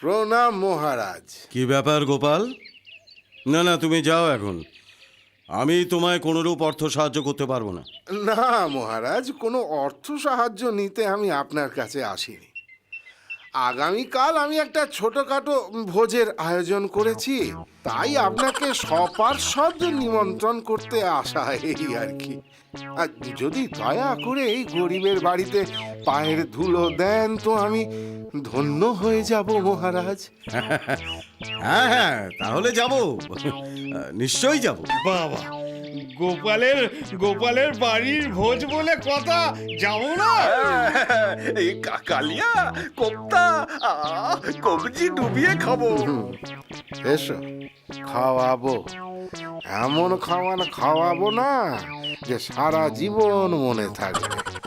প্রণাম মহারাজ। কি ব্যাপার গোপাল? না না, তুমি যাও এখন। আমি তোমায় কোনোরূপ অর্থ সাহায্য করতে পারবো না। না মহারাজ, কোনো অর্থ সাহায্য নিতে আমি আপনার কাছে আসিনি। আগামীকাল আমি একটা ছোটখাটো ভোজের আয়োজন করেছি, তাই আপনাকে সপার্ষদ নিমন্ত্রণ করতে আসা, এই আর কি। আর যদি দয়া করে এই গরিবের বাড়িতে পায়ের ধুলো দেন তো আমি ধন্য হয়ে যাব মহারাজ। হ্যাঁ হ্যাঁ, তাহলে যাব, নিশ্চয়ই যাব। বাবা, গোপালের গোপালের বাড়ির ভোজ বলে কথা, যাবো না? এই কালিয়া কোপ্তা কবজি ডুবিয়ে খাবো। এসো, খাওয়াবো। এমন খাওয়াবো না যে সারা জীবন মনে থাকবে।